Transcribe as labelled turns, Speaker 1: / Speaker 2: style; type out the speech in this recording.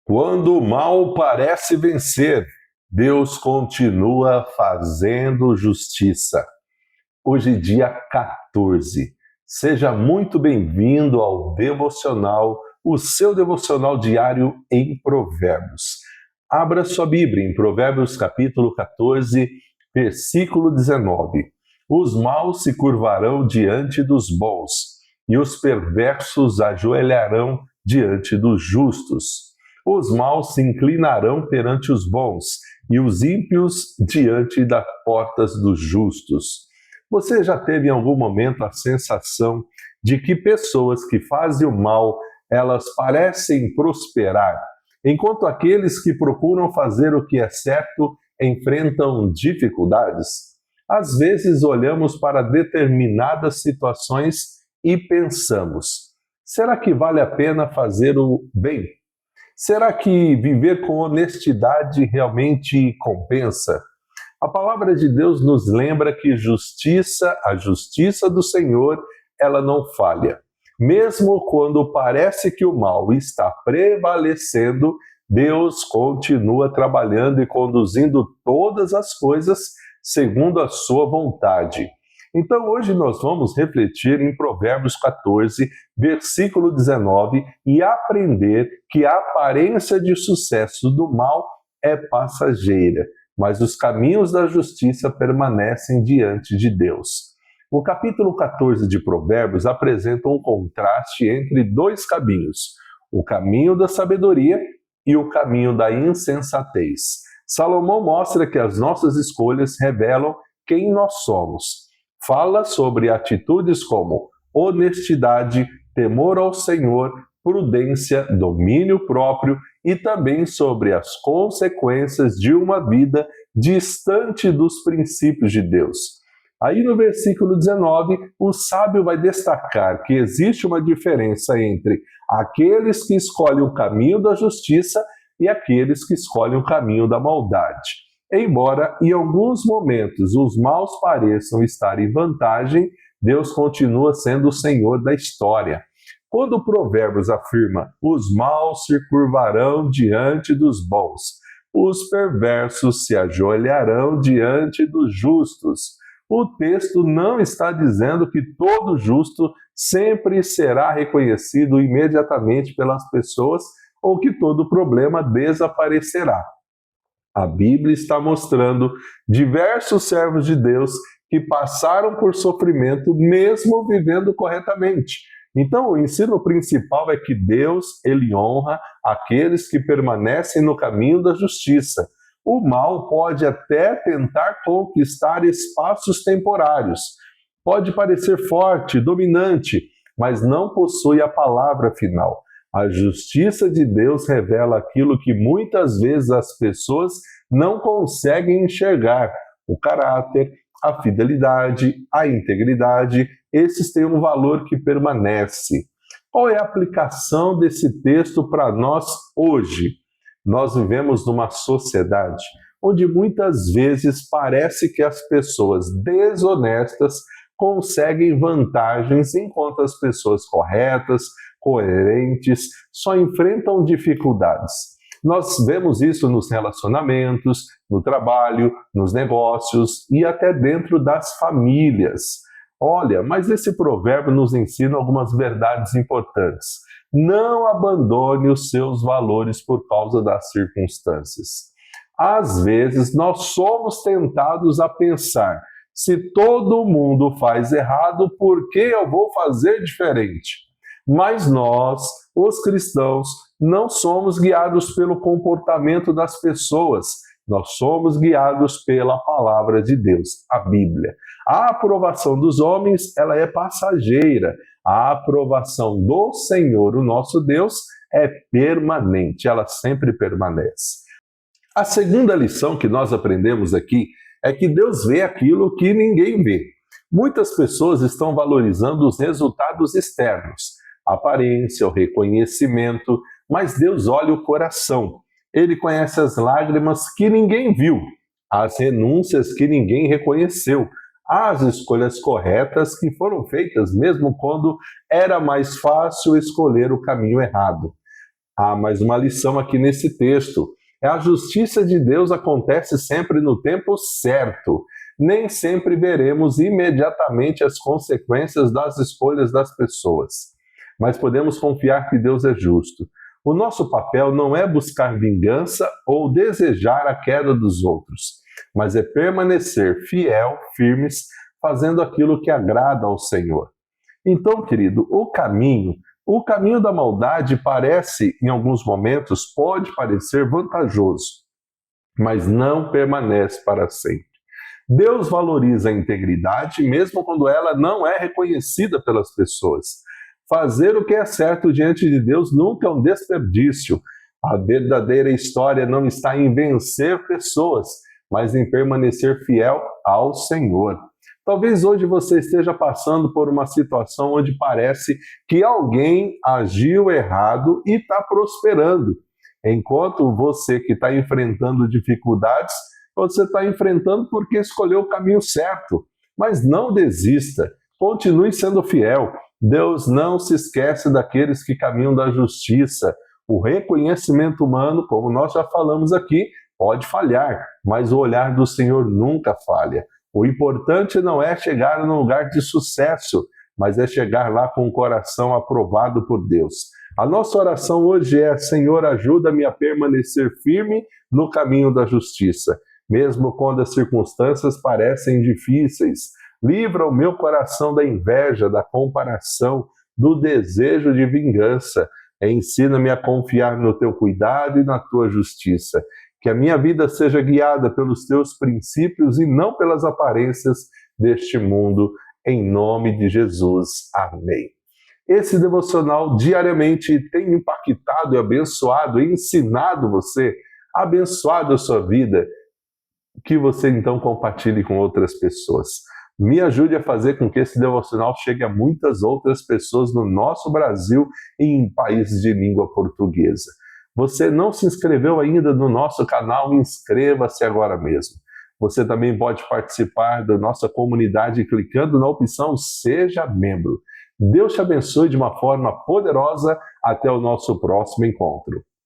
Speaker 1: Quando o mal parece vencer, Deus continua fazendo justiça. Hoje, dia 14. Seja muito bem-vindo ao Devocional, o seu devocional diário em Provérbios. Abra sua Bíblia em Provérbios capítulo 14, versículo 19. Os maus se curvarão diante dos bons, e os perversos ajoelharão diante dos justos. Os maus se inclinarão perante os bons, e os ímpios diante das portas dos justos. Você já teve em algum momento a sensação de que pessoas que fazem o mal, elas parecem prosperar, enquanto aqueles que procuram fazer o que é certo enfrentam dificuldades? Às vezes olhamos para determinadas situações e pensamos: será que vale a pena fazer o bem? Será que viver com honestidade realmente compensa? A palavra de Deus nos lembra que a justiça do Senhor, ela não falha. Mesmo quando parece que o mal está prevalecendo, Deus continua trabalhando e conduzindo todas as coisas segundo a sua vontade. Então hoje nós vamos refletir em Provérbios 14, versículo 19 e aprender que a aparência de sucesso do mal é passageira, mas os caminhos da justiça permanecem diante de Deus. O capítulo 14 de Provérbios apresenta um contraste entre dois caminhos: o caminho da sabedoria e o caminho da insensatez. Salomão mostra que as nossas escolhas revelam quem nós somos. Fala sobre atitudes como honestidade, temor ao Senhor, prudência, domínio próprio e também sobre as consequências de uma vida distante dos princípios de Deus. Aí no versículo 19, o sábio vai destacar que existe uma diferença entre aqueles que escolhem o caminho da justiça e aqueles que escolhem o caminho da maldade. Embora em alguns momentos os maus pareçam estar em vantagem, Deus continua sendo o Senhor da história. Quando o Provérbios afirma: os maus se curvarão diante dos bons, os perversos se ajoelharão diante dos justos, o texto não está dizendo que todo justo sempre será reconhecido imediatamente pelas pessoas ou que todo problema desaparecerá. A Bíblia está mostrando diversos servos de Deus que passaram por sofrimento mesmo vivendo corretamente. Então, o ensino principal é que Deus, ele honra aqueles que permanecem no caminho da justiça. O mal pode até tentar conquistar espaços temporários. Pode parecer forte, dominante, mas não possui a palavra final. A justiça de Deus revela aquilo que muitas vezes as pessoas não conseguem enxergar: o caráter, a fidelidade, a integridade. Esses têm um valor que permanece. Qual é a aplicação desse texto para nós hoje? Nós vivemos numa sociedade onde muitas vezes parece que as pessoas desonestas conseguem vantagens, enquanto as pessoas corretas, coerentes, só enfrentam dificuldades. Nós vemos isso nos relacionamentos, no trabalho, nos negócios e até dentro das famílias. Olha, mas esse provérbio nos ensina algumas verdades importantes. Não abandone os seus valores por causa das circunstâncias. Às vezes, nós somos tentados a pensar: se todo mundo faz errado, por que eu vou fazer diferente? Mas nós, os cristãos, não somos guiados pelo comportamento das pessoas. Nós somos guiados pela palavra de Deus, a Bíblia. A aprovação dos homens, ela é passageira. A aprovação do Senhor, o nosso Deus, é permanente. Ela sempre permanece. A segunda lição que nós aprendemos aqui é que Deus vê aquilo que ninguém vê. Muitas pessoas estão valorizando os resultados externos, a aparência, o reconhecimento, mas Deus olha o coração. Ele conhece as lágrimas que ninguém viu, as renúncias que ninguém reconheceu, as escolhas corretas que foram feitas mesmo quando era mais fácil escolher o caminho errado. Há mais uma lição aqui nesse texto. A justiça de Deus acontece sempre no tempo certo. Nem sempre veremos imediatamente as consequências das escolhas das pessoas, mas podemos confiar que Deus é justo. O nosso papel não é buscar vingança ou desejar a queda dos outros, mas é permanecer fiel, firmes, fazendo aquilo que agrada ao Senhor. Então, querido, o caminho da maldade parece, em alguns momentos, pode parecer vantajoso, mas não permanece para sempre. Deus valoriza a integridade mesmo quando ela não é reconhecida pelas pessoas. Fazer o que é certo diante de Deus nunca é um desperdício. A verdadeira história não está em vencer pessoas, mas em permanecer fiel ao Senhor. Talvez hoje você esteja passando por uma situação onde parece que alguém agiu errado e está prosperando, enquanto você que está enfrentando dificuldades, você está enfrentando porque escolheu o caminho certo. Mas não desista, continue sendo fiel. Deus não se esquece daqueles que caminham da justiça. O reconhecimento humano, como nós já falamos aqui, pode falhar, mas o olhar do Senhor nunca falha. O importante não é chegar num lugar de sucesso, mas é chegar lá com o coração aprovado por Deus. A nossa oração hoje é: Senhor, ajuda-me a permanecer firme no caminho da justiça, mesmo quando as circunstâncias parecem difíceis. Livra o meu coração da inveja, da comparação, do desejo de vingança. Ensina-me a confiar no teu cuidado e na tua justiça. Que a minha vida seja guiada pelos teus princípios e não pelas aparências deste mundo. Em nome de Jesus. Amém. Esse devocional diariamente tem impactado e abençoado, ensinado você, abençoado a sua vida, que você então compartilhe com outras pessoas. Me ajude a fazer com que esse devocional chegue a muitas outras pessoas no nosso Brasil e em países de língua portuguesa. Você não se inscreveu ainda no nosso canal? Inscreva-se agora mesmo. Você também pode participar da nossa comunidade clicando na opção Seja Membro. Deus te abençoe de uma forma poderosa. Até o nosso próximo encontro.